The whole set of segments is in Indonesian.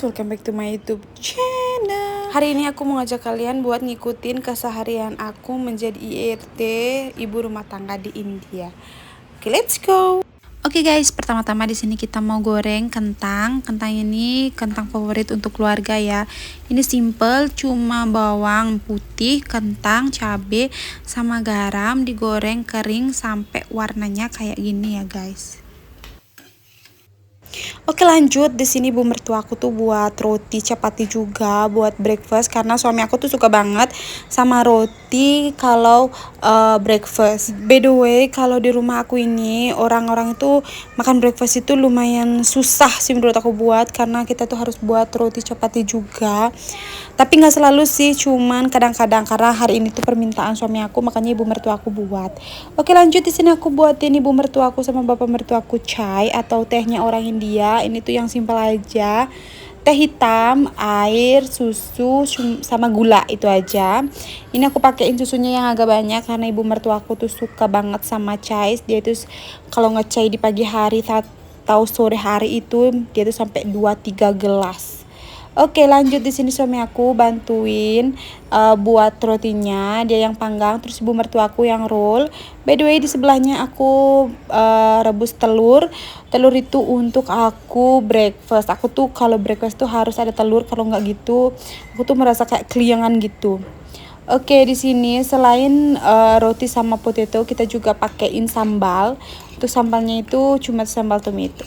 welcome back to my YouTube channel. Hari ini aku mau ngajak kalian buat ngikutin keseharian aku menjadi IRT, ibu rumah tangga di India. Oke, let's go. Oke guys, pertama-tama di sini kita mau goreng kentang. Kentang ini kentang favorit untuk keluarga ya. Ini simple, cuma bawang putih, kentang, cabai, sama garam digoreng kering sampai warnanya kayak gini ya guys. Oke, lanjut. Di sini ibu mertua aku tuh buat roti chapati juga buat breakfast karena suami aku tuh suka banget sama roti kalau breakfast. By the way, kalau di rumah aku ini orang-orang itu makan breakfast itu lumayan susah sih menurut aku buat, karena kita tuh harus buat roti chapati juga. Tapi nggak selalu sih, cuman kadang-kadang karena hari ini tuh permintaan suami aku, makanya ibu mertua aku buat. Oke, lanjut. Di sini aku buatin ibu mertua aku sama bapak mertua aku chai atau tehnya orang India. Ini tuh yang simpel aja. Teh hitam, air, susu, sama gula, itu aja. Ini aku pakein susunya yang agak banyak karena ibu mertua aku tuh suka banget sama chai. Dia tuh kalau ngecai di pagi hari atau sore hari itu dia tuh sampai 2-3 gelas. Oke, lanjut. Di sini suami aku bantuin buat rotinya, dia yang panggang, terus ibu mertua aku yang roll. By the way, di sebelahnya aku rebus telur. Telur itu untuk aku breakfast. Aku tuh kalau breakfast tuh harus ada telur, kalau nggak gitu aku tuh merasa kayak keliangan gitu. Oke, di sini selain roti sama potato, kita juga pakein sambal. Untuk sambalnya itu cuma sambal tomato.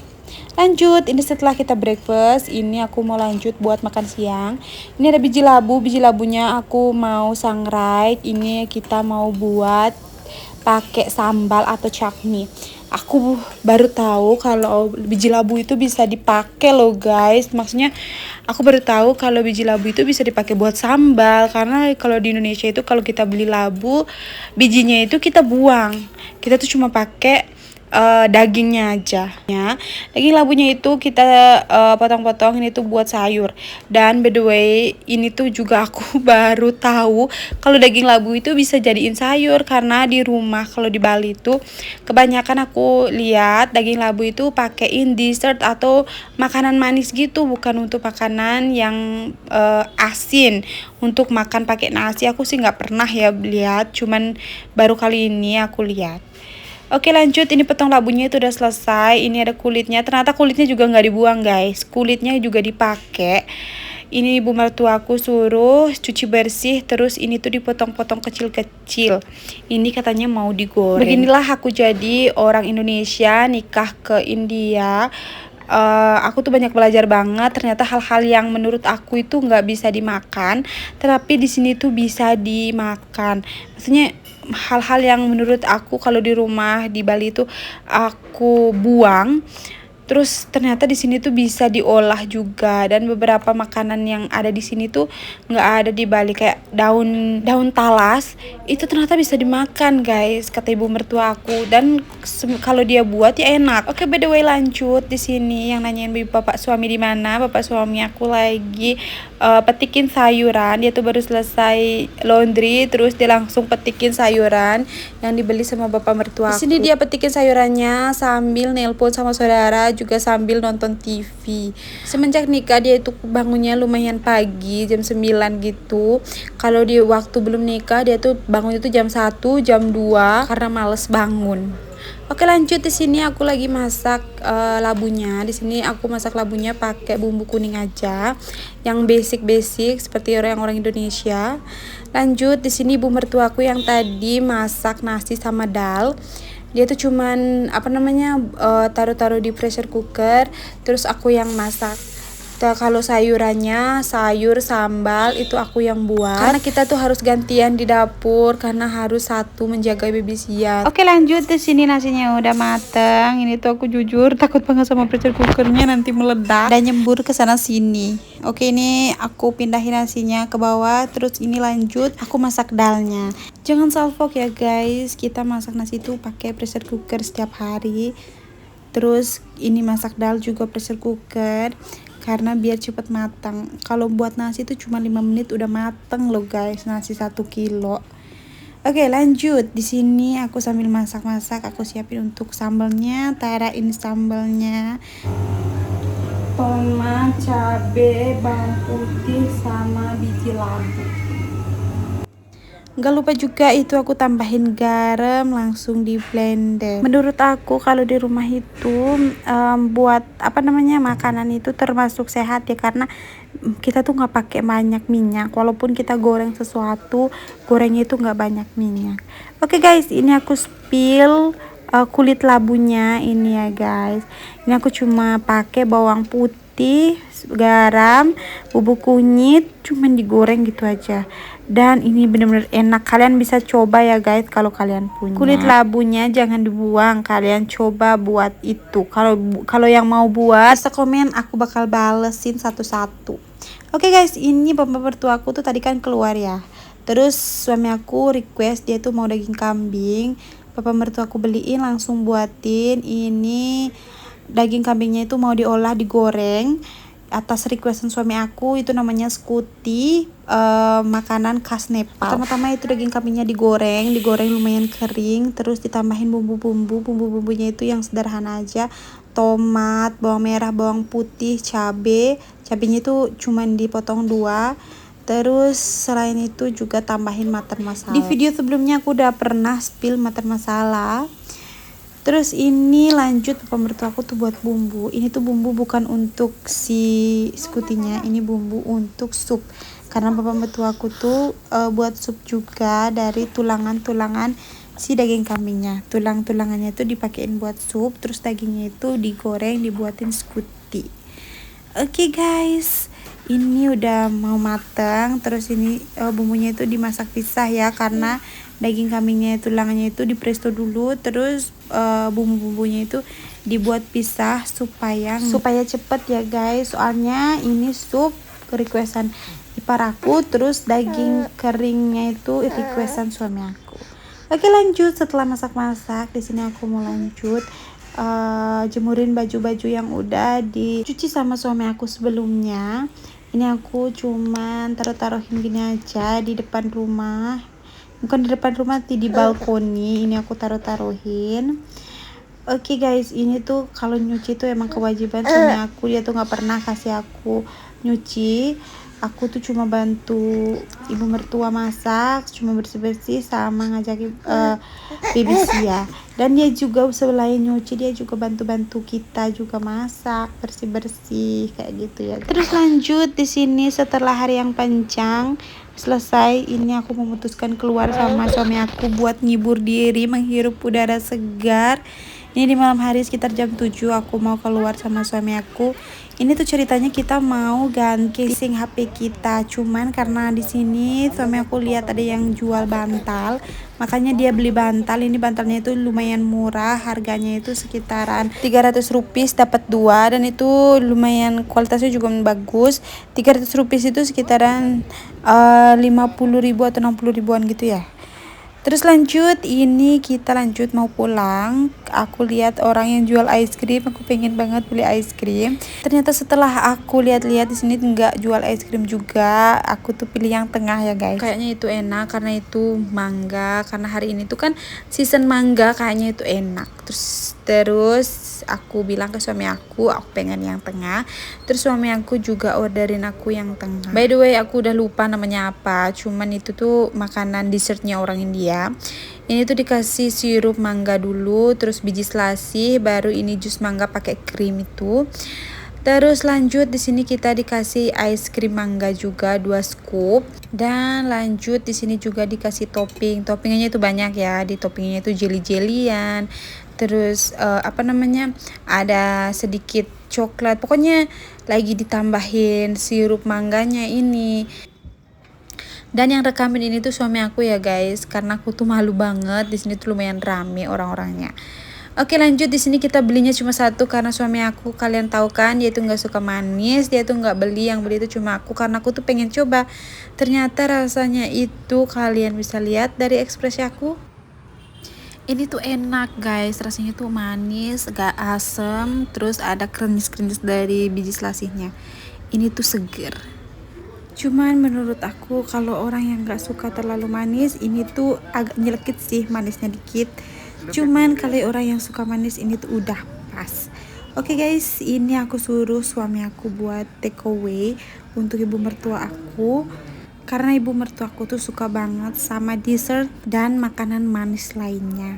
Lanjut, ini setelah kita breakfast, ini aku mau lanjut buat makan siang. Ini ada biji labu, biji labunya aku mau sangrai. Ini kita mau buat pakai sambal atau chutney. Aku baru tahu kalau biji labu itu bisa dipakai loh guys. Maksudnya aku baru tahu kalau biji labu itu bisa dipakai buat sambal. Karena kalau di Indonesia itu kalau kita beli labu, bijinya itu kita buang. Kita tuh cuma pakai dagingnya aja ya. Daging labunya itu kita potong-potong, ini tuh buat sayur. Dan by the way, ini tuh juga aku baru tahu kalau daging labu itu bisa jadiin sayur, karena di rumah kalau di Bali itu kebanyakan aku lihat daging labu itu pakein dessert atau makanan manis gitu, bukan untuk makanan yang asin. Untuk makan pakai nasi aku sih nggak pernah ya lihat, cuman baru kali ini aku lihat. Oke, lanjut. Ini potong labunya itu udah selesai. Ini ada kulitnya. Ternyata kulitnya juga nggak dibuang guys. Kulitnya juga dipakai. Ini ibu mertua aku suruh cuci bersih. Terus ini tuh dipotong-potong kecil-kecil. Ini katanya mau digoreng. Beginilah aku jadi orang Indonesia nikah ke India. Aku tuh banyak belajar banget. Ternyata hal-hal yang menurut aku itu nggak bisa dimakan, tapi di sini tuh bisa dimakan. Maksudnya hal-hal yang menurut aku kalau di rumah di Bali itu aku buang, terus ternyata di sini tuh bisa diolah juga. Dan beberapa makanan yang ada di sini tuh nggak ada di Bali, kayak daun talas itu ternyata bisa dimakan guys, kata ibu mertua aku. Dan kalau dia buat ya enak. Oke, by the way, lanjut. Di sini yang nanyain bapak suami di mana, bapak suami aku lagi petikin sayuran. Dia tuh baru selesai laundry, terus dia langsung petikin sayuran yang dibeli sama bapak mertua aku. Di sini dia petikin sayurannya sambil nelpon sama saudara, juga sambil nonton TV. Semenjak nikah dia itu bangunnya lumayan pagi, jam 9 gitu. Kalau di waktu belum nikah dia tuh bangun itu jam 1, jam 2 karena males bangun. Oke, lanjut. Di sini aku lagi masak labunya. Di sini aku masak labunya pakai bumbu kuning aja, yang basic seperti orang Indonesia. Lanjut. Di sini ibu mertuaku yang tadi masak nasi sama dal. Dia tuh cuman taruh-taruh di pressure cooker, terus aku yang masak. Kalau sayurannya, sayur sambal itu aku yang buat, karena kita tuh harus gantian di dapur karena harus satu menjaga baby siat. Oke, lanjut. Di sini nasinya udah mateng. Ini tuh aku jujur takut banget sama pressure cookernya nanti meledak dan nyembur ke sana sini. Oke, ini aku pindahin nasinya ke bawah, terus ini lanjut aku masak dalnya. Jangan salfok ya guys, kita masak nasi itu pakai pressure cooker setiap hari. Terus ini masak dal juga pressure cooker karena biar cepet matang. Kalau buat nasi itu cuma 5 menit udah mateng loh guys, nasi 1 kilo. Oke, lanjut. Di sini aku sambil masak-masak, aku siapin untuk sambalnya. Tarain sambalnya. tomat, cabe, bawang putih, sama biji labu. Gak lupa juga itu aku tambahin garam, langsung di blender. Menurut aku kalau di rumah itu buat apa namanya makanan itu termasuk sehat ya, karena kita tuh nggak pakai banyak minyak. Walaupun kita goreng sesuatu, gorengnya itu nggak banyak minyak. Oke guys, ini aku spill kulit labunya ini ya guys. Ini aku cuma pakai bawang putih, garam, bubuk kunyit, cuman digoreng gitu aja. Dan ini bener-bener enak, kalian bisa coba ya guys kalau kalian punya. Kulit labunya jangan dibuang, kalian coba buat itu. Kalau yang mau buat bisa komen, aku bakal balesin satu-satu. Oke guys, ini bapak mertua aku tuh tadi kan keluar ya. Terus suami aku request dia tuh mau daging kambing. Bapak mertua aku beliin, langsung buatin. Ini daging kambingnya itu mau diolah, digoreng. Atas requestan suami aku, itu namanya skuti, makanan khas Nepal. Pertama-tama itu daging kambingnya digoreng lumayan kering, terus ditambahin bumbu-bumbunya itu yang sederhana aja, tomat, bawang merah, bawang putih, cabenya itu cuman dipotong 2. Terus selain itu juga tambahin mutton masala. Di video sebelumnya aku udah pernah spill mutton masala. Terus ini lanjut bapak mertua aku tuh buat bumbu. Ini tuh bumbu bukan untuk si skutinya, ini bumbu untuk sup. Karena bapak mertua aku tuh buat sup juga dari tulangan-tulangan si daging kambingnya. Tulang-tulangannya tuh dipakein buat sup, terus dagingnya itu digoreng, dibuatin skuti. Oke guys, ini udah mau matang. Terus ini bumbunya itu dimasak pisah ya, karena daging kambingnya tulangannya itu dipresto dulu, terus bumbu-bumbunya itu dibuat pisah supaya cepet ya guys. Soalnya ini sup requestan ipar aku, terus daging keringnya itu requestan suami aku. Oke lanjut, setelah masak-masak di sini aku mau lanjut jemurin baju-baju yang udah dicuci sama suami aku sebelumnya. Ini aku cuman taruhin gini aja di depan rumah, bukan di depan rumah, di balkoni. Ini aku taruhin. Oke guys, ini tuh kalau nyuci tuh emang kewajiban suami aku. Dia tuh nggak pernah kasih aku nyuci. Aku tuh cuma bantu ibu mertua masak, cuma bersih-bersih sama ngajakin babysih ya. Dan dia juga selain nyuci, dia juga bantu-bantu kita juga masak, bersih-bersih kayak gitu ya. Terus lanjut di sini setelah hari yang panjang selesai, ini aku memutuskan keluar sama suami aku buat ngibur diri, menghirup udara segar. Ini di malam hari sekitar jam 7 aku mau keluar sama suami aku. Ini tuh ceritanya kita mau ganti casing HP kita, cuman karena di sini suami aku lihat ada yang jual bantal, makanya dia beli bantal. Ini bantalnya itu lumayan murah, harganya itu sekitaran 300 rupiah dapat 2, dan itu lumayan kualitasnya juga bagus. 300 rupiah itu sekitaran 50.000 atau 60 ribuan gitu ya. Terus lanjut, ini kita lanjut mau pulang. Aku lihat orang yang jual ice cream, aku pengen banget beli ice cream. Ternyata setelah aku lihat-lihat di sini nggak jual ice cream juga. Aku tuh pilih yang tengah ya guys. Kayaknya itu enak karena itu mangga. Karena hari ini tuh kan season mangga, kayaknya itu enak. Terus aku bilang ke suami aku pengen yang tengah. Terus suami aku juga orderin aku yang tengah. By the way, aku udah lupa namanya apa. Cuman itu tuh makanan dessertnya orang India. Ini tuh dikasih sirup mangga dulu, terus biji selasih, baru ini jus mangga pakai krim itu. Terus lanjut di sini kita dikasih ice cream mangga juga 2 scoop, dan lanjut di sini juga dikasih topping. Toppingnya itu banyak ya, di toppingnya itu jelly-jellyan. Terus ada sedikit coklat. Pokoknya lagi ditambahin sirup mangganya ini. Dan yang rekamin ini tuh suami aku ya guys, karena aku tuh malu banget. Di sini tuh lumayan rame orang-orangnya. Oke lanjut, di sini kita belinya cuma 1 karena suami aku, kalian tahu kan, dia tuh nggak suka manis. Dia tuh nggak beli, yang beli itu cuma aku karena aku tuh pengen coba. Ternyata rasanya itu kalian bisa lihat dari ekspresi aku. Ini tuh enak guys, rasanya tuh manis, gak asem, terus ada kremis-kremis dari biji selasihnya. Ini tuh seger. Cuman menurut aku kalau orang yang gak suka terlalu manis, ini tuh agak nyelekit sih, manisnya dikit. Cuman kalau orang yang suka manis, ini tuh udah pas. Oke guys, ini aku suruh suami aku buat take away untuk ibu mertua aku. Karena ibu mertua aku tuh suka banget sama dessert dan makanan manis lainnya.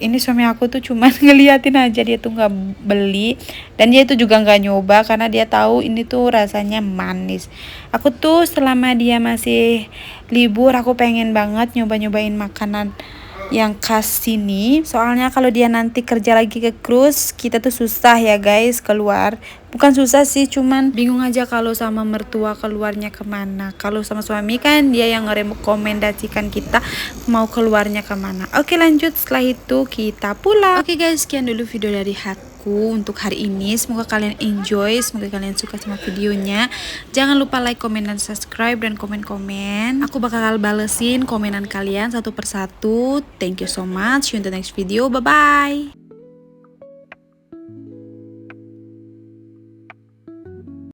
Ini suami aku tuh cuman ngeliatin aja, dia tuh nggak beli dan dia itu juga nggak nyoba karena dia tahu ini tuh rasanya manis. Aku tuh selama dia masih libur aku pengen banget nyoba-nyobain makanan yang khas sini. Soalnya kalau dia nanti kerja lagi ke cruise, kita tuh susah ya guys keluar. Bukan susah sih, cuman bingung aja kalau sama mertua keluarnya kemana. Kalau sama suami kan dia yang ngerekomendasikan kita mau keluarnya kemana. Oke lanjut, setelah itu kita pulang. Oke guys, sekian dulu video dari aku untuk hari ini. Semoga kalian enjoy, semoga kalian suka sama videonya. Jangan lupa like, komen, dan subscribe, dan komen-komen. Aku bakal balesin komenan kalian satu persatu. Thank you so much. See you in the next video. Bye bye.